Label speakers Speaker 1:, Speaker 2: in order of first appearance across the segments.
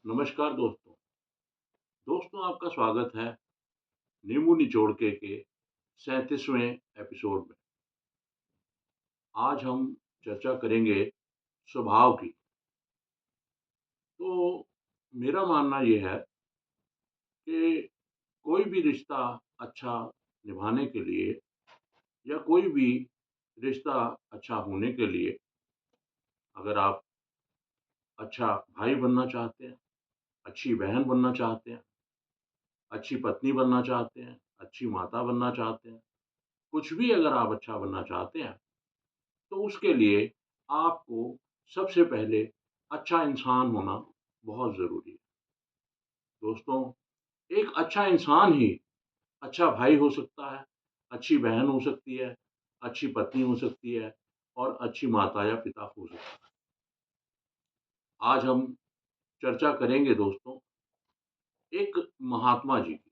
Speaker 1: नमस्कार दोस्तों। दोस्तों आपका स्वागत है नींबू निचोड़ के 37वें एपिसोड में। आज हम चर्चा करेंगे स्वभाव की। तो मेरा मानना ये है कि कोई भी रिश्ता अच्छा निभाने के लिए या कोई भी रिश्ता अच्छा होने के लिए अगर आप अच्छा भाई बनना चाहते हैं, अच्छी बहन बनना चाहते हैं, अच्छी पत्नी बनना चाहते हैं, अच्छी माता बनना चाहते हैं, कुछ भी अगर आप अच्छा बनना चाहते हैं तो उसके लिए आपको सबसे पहले अच्छा इंसान होना बहुत ज़रूरी है। दोस्तों, एक अच्छा इंसान ही अच्छा भाई हो सकता है, अच्छी बहन हो सकती है, अच्छी पत्नी हो सकती है और अच्छी माता या पिता हो सकता है। आज हम चर्चा करेंगे दोस्तों एक महात्मा जी की।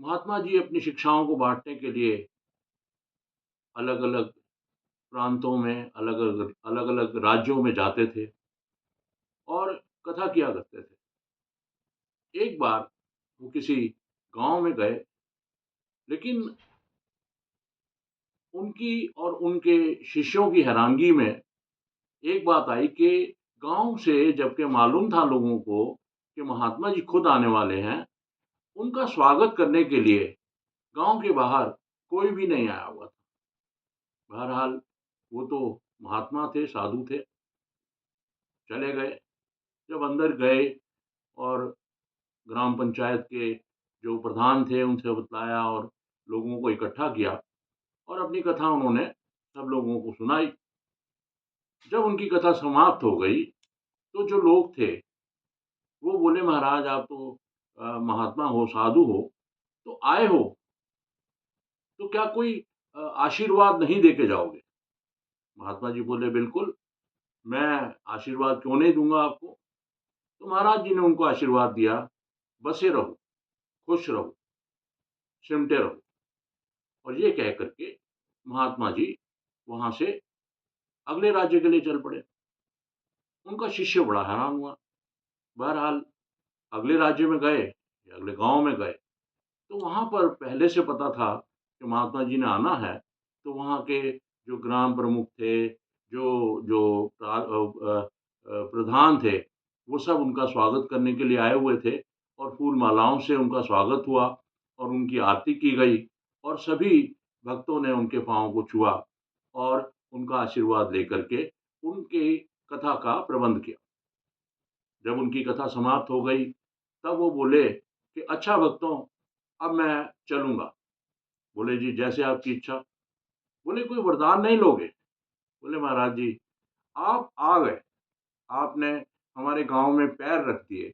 Speaker 1: महात्मा जी अपनी शिक्षाओं को बाँटने के लिए अलग-अलग प्रांतों में, अलग-अलग राज्यों में जाते थे और कथा किया करते थे। एक बार वो किसी गाँव में गए, लेकिन उनकी और उनके शिष्यों की हैरानगी में एक बात आई कि गाँव से जबकि मालूम था लोगों को कि महात्मा जी खुद आने वाले हैं, उनका स्वागत करने के लिए गाँव के बाहर कोई भी नहीं आया हुआ था। बहरहाल वो तो महात्मा थे, साधु थे, चले गए। जब अंदर गए और ग्राम पंचायत के जो प्रधान थे उनसे बतलाया और लोगों को इकट्ठा किया और अपनी कथा उन्होंने सब लोगों को सुनाई। जब उनकी कथा समाप्त हो गई, तो जो लोग थे, वो बोले, "महाराज आप तो महात्मा हो, साधु हो, तो आए हो, तो क्या कोई आशीर्वाद नहीं दे के जाओगे?" महात्मा जी बोले, "बिल्कुल, मैं आशीर्वाद क्यों नहीं दूँगा आपको?" तो महाराज जी ने उनको आशीर्वाद दिया, "बसे रहो, खुश रहो, सिमटे रहो।" और ये कह कर के महात्मा जी वहाँ से अगले राज्य के लिए चल पड़े। उनका शिष्य बड़ा हैरान हुआ। बहरहाल अगले राज्य में गए या अगले गाँव में गए, तो वहाँ पर पहले से पता था कि महात्मा जी ने आना है, तो वहाँ के जो ग्राम प्रमुख थे, जो जो प्रधान थे, वो सब उनका स्वागत करने के लिए आए हुए थे और फूल-मालाओं से उनका स्वागत हुआ और उनकी आरती की गई और सभी भक्तों ने उनके पाँव को छुआ और उनका आशीर्वाद लेकर के उनकी कथा का प्रबंध किया। जब उनकी कथा समाप्त हो गई, तब वो बोले कि अच्छा भक्तों, अब मैं चलूँगा। बोले जी जैसे आपकी इच्छा। बोले कोई वरदान नहीं लोगे? बोले महाराज जी, आप आ गए, आपने हमारे गाँव में पैर रख दिए,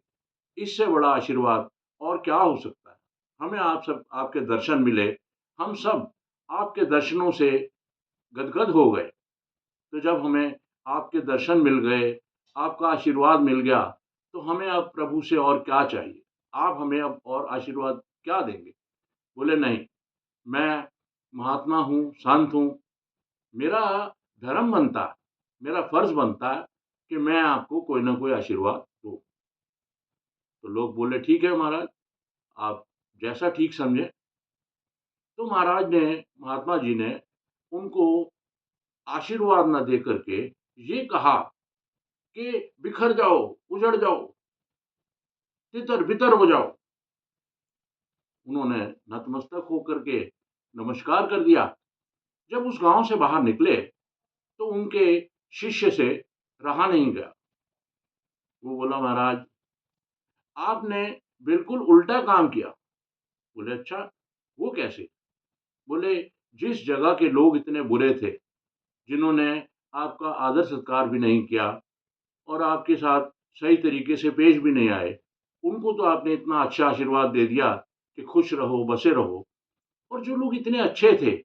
Speaker 1: इससे बड़ा आशीर्वाद और क्या हो सकता है? हमें आप सब आपके दर्शन मिले, हम सब आपके दर्शनों से गदगद हो गए। तो जब हमें आपके दर्शन मिल गए, आपका आशीर्वाद मिल गया, तो हमें अब प्रभु से और क्या चाहिए? आप हमें अब और आशीर्वाद क्या देंगे? बोले नहीं, मैं महात्मा हूँ, संत हूँ, मेरा धर्म बनता है, मेरा फर्ज़ बनता है कि मैं आपको कोई न कोई आशीर्वाद दूँ। तो लोग बोले ठीक है महाराज, आप जैसा ठीक समझें। तो महाराज ने महात्मा जी ने उनको आशीर्वाद ना दे कर के ये कहा कि बिखर जाओ, उजड़ जाओ, तितर-बितर हो जाओ। उन्होंने नतमस्तक होकर के नमस्कार कर दिया। जब उस गाँव से बाहर निकले, तो उनके शिष्य से रहा नहीं गया। वो बोला महाराज, आपने बिल्कुल उल्टा काम किया। बोले अच्छा, वो कैसे? बोले जिस जगह के लोग इतने बुरे थे, जिन्होंने आपका आदर-सत्कार भी नहीं किया और आपके साथ सही तरीके से पेश भी नहीं आए, उनको तो आपने इतना अच्छा आशीर्वाद दे दिया कि खुश रहो, बसे रहो। और जो लोग इतने अच्छे थे,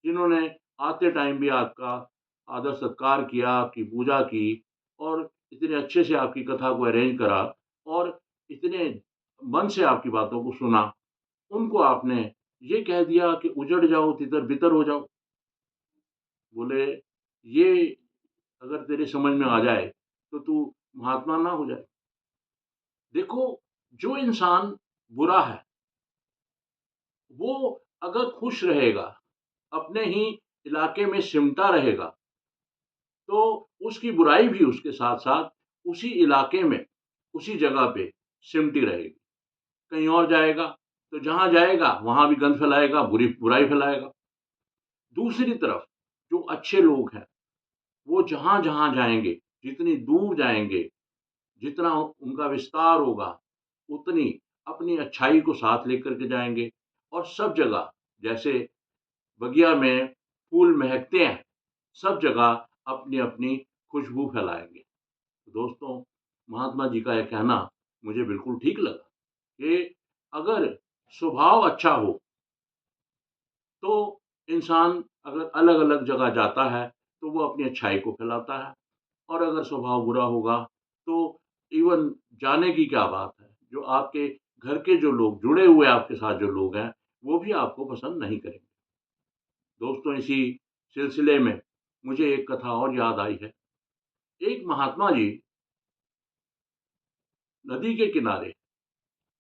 Speaker 1: जिन्होंने आते टाइम भी आपका आदर-सत्कार किया, आपकी पूजा की और इतने अच्छे से आपकी कथा को अरेंज करा और इतने मन से आपकी बातों को सुना, उनको आपने ये कह दिया कि उजड़ जाओ, तितर-बितर हो जाओ। बोले, "ये अगर तेरे समझ में आ जाए, तो तू महात्मा ना हो जाए।" देखो, जो इंसान बुरा है, वो अगर खुश रहेगा, अपने ही इलाके में सिमटा रहेगा, तो उसकी बुराई भी उसके साथ-साथ उसी इलाके में, उसी जगह पे सिमटी रहेगी। कहीं और जाएगा, तो जहाँ जाएगा वहाँ भी गंद फैलाएगा, बुराई फैलाएगा। दूसरी तरफ जो अच्छे लोग हैं, वो जहाँ-जहाँ जाएँगे, जितनी दूर जाएँगे, जितना उनका विस्तार होगा, उतनी अपनी अच्छाई को साथ लेकर के जाएँगे और सब जगह जैसे बगिया में फूल महकते हैं, सब जगह अपनी-अपनी खुशबू फैलाएँगे। दोस्तों, महात्मा जी का यह कहना मुझे बिल्कुल ठीक लगा कि अगर स्वभाव अच्छा हो, तो इंसान अगर अलग-अलग जगह जाता है, तो वो अपनी अच्छाई को फैलाता है और अगर स्वभाव बुरा होगा, तो इवन जाने की क्या बात है, जो आपके घर के जो लोग जुड़े हुए आपके साथ जो लोग हैं, वो भी आपको पसंद नहीं करेंगे। दोस्तों, इसी सिलसिले में मुझे एक कथा और याद आई है। एक महात्मा जी नदी के किनारे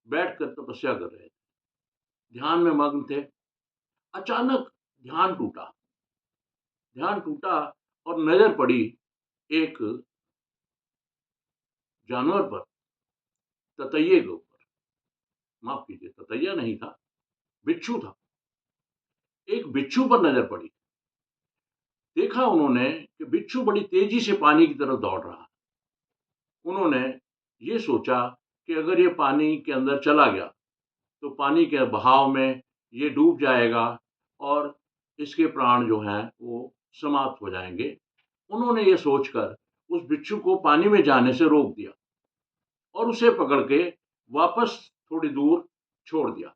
Speaker 1: बैठकर तपस्या कर रहे थे, ध्यान में मग्न थे। अचानक ध्यान टूटा, ध्यान टूटा और नज़र पड़ी एक जानवर पर, ततैये के ऊपर। माफ़ कीजिए, ततैया नहीं था, बिच्छू था। एक बिच्छू पर नज़र पड़ी। देखा उन्होंने कि बिच्छू बड़ी तेज़ी से पानी की तरफ दौड़ रहा है। उन्होंने ये सोचा कि अगर ये पानी के अंदर चला गया, तो पानी के बहाव में ये डूब जाएगा और इसके प्राण जो हैं, वो समाप्त हो जाएँगे। उन्होंने ये सोचकर उस बिच्छू को पानी में जाने से रोक दिया और उसे पकड़ के वापस थोड़ी दूर छोड़ दिया।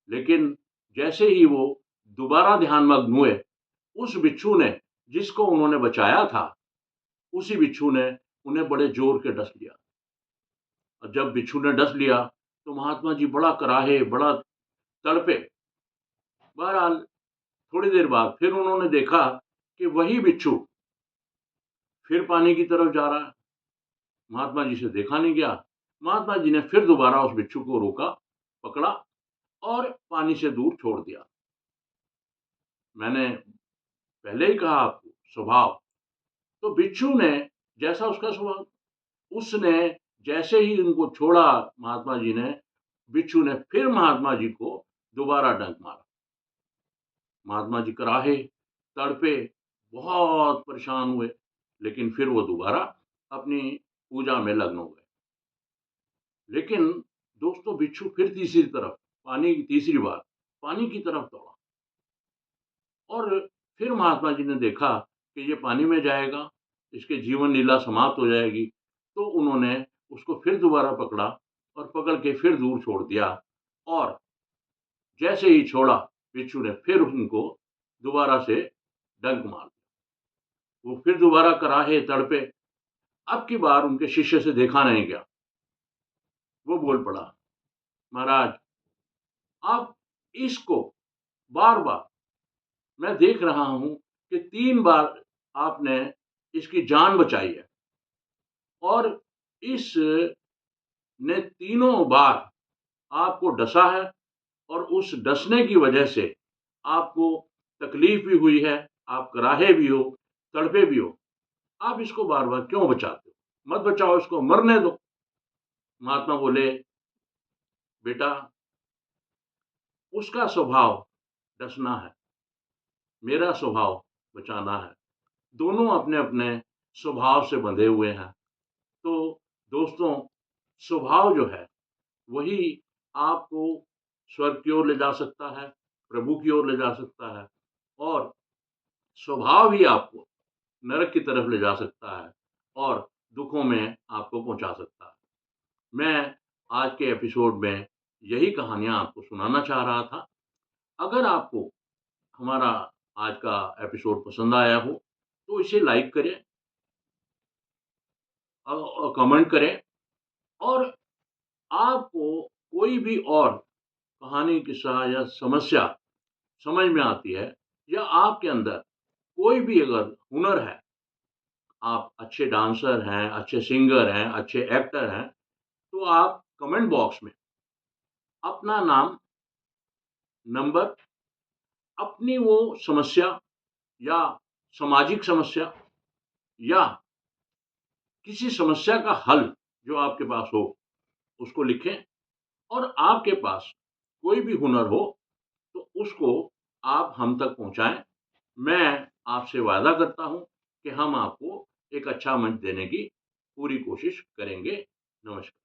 Speaker 1: लेकिन जैसे ही वो दोबारा ध्यानमग्न हुए, उस बिच्छू ने, जिसको उन्होंने बचाया था, उसी बिच्छू ने उन्हें बड़े ज़ोर के डस लिया। और जब बिच्छू ने डस लिया, तो महात्मा जी बड़ा कराहे, बड़ा तड़पे। बहरहाल थोड़ी देर बाद फिर उन्होंने देखा कि वही बिच्छू फिर पानी की तरफ जा रहा है। महात्मा जी से देखा नहीं गया। महात्मा जी ने फिर दोबारा उस बिच्छू को रोका, पकड़ा और पानी से दूर छोड़ दिया। मैंने पहले ही कहा आपको, स्वभाव। तो बिच्छू ने, जैसा उसका स्वभाव, उसने जैसे ही उनको छोड़ा महात्मा जी ने, बिच्छू ने फिर महात्मा जी को दोबारा डंक मारा। महात्मा जी कराहे, तड़पे, बहुत परेशान हुए, लेकिन फिर वो दोबारा अपनी पूजा में लग्न हो गए। लेकिन दोस्तों, बिच्छू फिर तीसरी तरफ, पानी की तीसरी बार पानी की तरफ दौड़ा और फिर महात्मा जी ने देखा कि ये पानी में जाएगा, इसके जीवन लीला समाप्त हो जाएगी, तो उन्होंने उसको फिर दोबारा पकड़ा और पकड़ के फिर दूर छोड़ दिया और जैसे ही छोड़ा, बिच्छू ने फिर उनको दोबारा से डंक मार दिया। वो फिर दोबारा कराहे, तड़पे। अब की बार उनके शिष्य से देखा नहीं गया। वो बोल पड़ा, महाराज, आप इसको बार-बार, मैं देख रहा हूँ कि 3 बार आपने इसकी जान बचाई है और इसने तीनों बार आपको डसा है और उस डसने की वजह से आपको तकलीफ भी हुई है, आप कराहे भी हो, तड़पे भी हो। आप इसको बार-बार क्यों बचाते हो? मत बचाओ इसको, मरने दो। महात्मा बोले, बेटा, उसका स्वभाव डसना है, मेरा स्वभाव बचाना है। दोनों अपने-अपने स्वभाव से बंधे हुए हैं। तो दोस्तों, स्वभाव जो है, वही आपको स्वर्ग की ओर ले जा सकता है, प्रभु की ओर ले जा सकता है और स्वभाव ही आपको नरक की तरफ ले जा सकता है और दुखों में आपको पहुँचा सकता है। मैं आज के एपिसोड में यही कहानियाँ आपको सुनाना चाह रहा था। अगर आपको हमारा आज का एपिसोड पसंद आया हो, तो इसे लाइक करें कमेंट करें और आपको कोई भी और कहानी, किस्सा या समस्या समझ में आती है या आपके अंदर कोई भी अगर हुनर है, आप अच्छे डांसर हैं, अच्छे सिंगर हैं, अच्छे एक्टर हैं, तो आप कमेंट बॉक्स में अपना नाम, नंबर, अपनी वो समस्या या सामाजिक समस्या या किसी समस्या का हल जो आपके पास हो उसको लिखें, और आपके पास कोई भी हुनर हो तो उसको आप हम तक पहुंचाएं। मैं आपसे वादा करता हूं कि हम आपको एक अच्छा मंच देने की पूरी कोशिश करेंगे। नमस्कार।